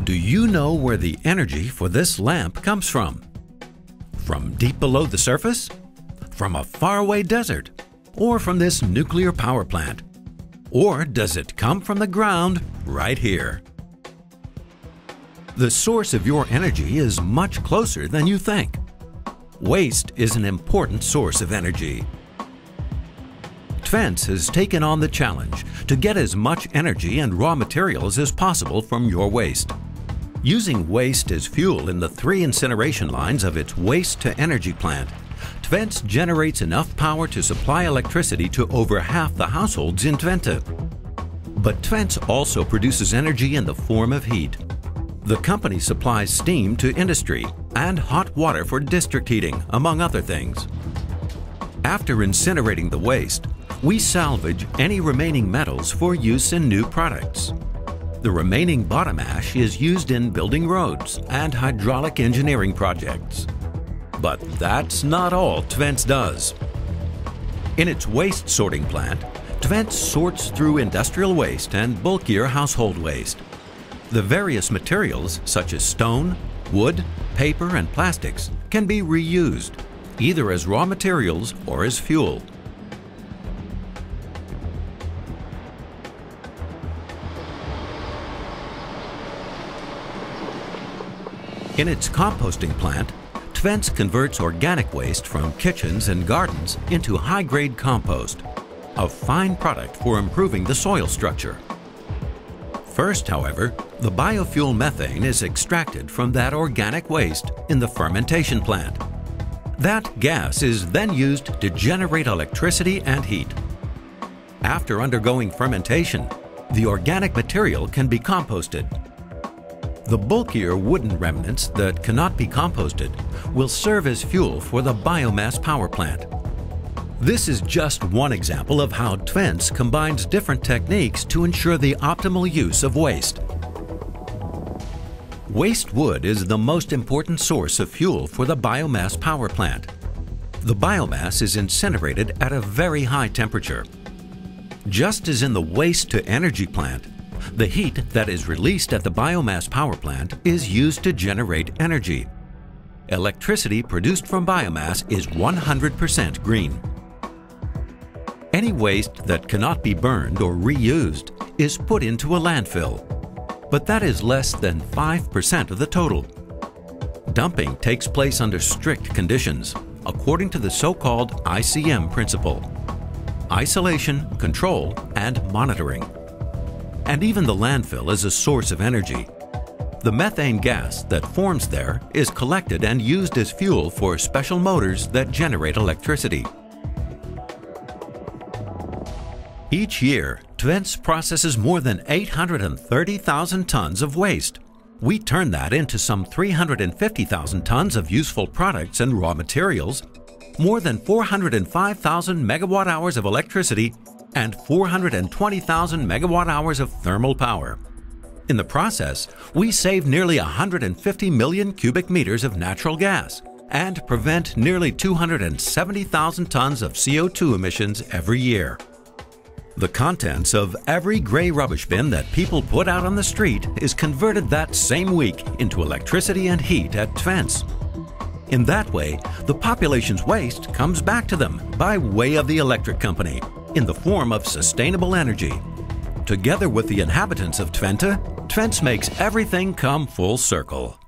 Do you know where the energy for this lamp comes from? From deep below the surface? From a faraway desert? Or from this nuclear power plant? Or does it come from the ground right here? The source of your energy is much closer than you think. Waste is an important source of energy. Twence has taken on the challenge to get as much energy and raw materials as possible from your waste. Using waste as fuel in the 3 incineration lines of its waste-to-energy plant, Twence generates enough power to supply electricity to over half the households in Twente. But Twence also produces energy in the form of heat. The company supplies steam to industry and hot water for district heating, among other things. After incinerating the waste, we salvage any remaining metals for use in new products. The remaining bottom ash is used in building roads and hydraulic engineering projects. But that's not all Twence does. In its waste sorting plant, Twence sorts through industrial waste and bulkier household waste. The various materials, such as stone, wood, paper, and plastics, can be reused, either as raw materials or as fuel. In its composting plant, Twence converts organic waste from kitchens and gardens into high-grade compost, a fine product for improving the soil structure. First, however, the biofuel methane is extracted from that organic waste in the fermentation plant. That gas is then used to generate electricity and heat. After undergoing fermentation, the organic material can be composted. The bulkier wooden remnants that cannot be composted will serve as fuel for the biomass power plant. This is just one example of how Twence combines different techniques to ensure the optimal use of waste. Waste wood is the most important source of fuel for the biomass power plant. The biomass is incinerated at a very high temperature. Just as in the waste-to-energy plant, the heat that is released at the biomass power plant is used to generate energy. Electricity produced from biomass is 100% green. Any waste that cannot be burned or reused is put into a landfill, but that is less than 5% of the total. Dumping takes place under strict conditions, according to the so-called ICM principle: isolation, control, and monitoring. And even the landfill is a source of energy. The methane gas that forms there is collected and used as fuel for special motors that generate electricity. Each year, Twence processes more than 830,000 tons of waste. We turn that into some 350,000 tons of useful products and raw materials, more than 405,000 megawatt-hours of electricity, and 420,000 megawatt-hours of thermal power. In the process, we save nearly 150 million cubic meters of natural gas and prevent nearly 270,000 tons of CO2 emissions every year. The contents of every gray rubbish bin that people put out on the street is converted that same week into electricity and heat at Twence. In that way, the population's waste comes back to them by way of the electric company in the form of sustainable energy. Together with the inhabitants of Twente, Twence makes everything come full circle.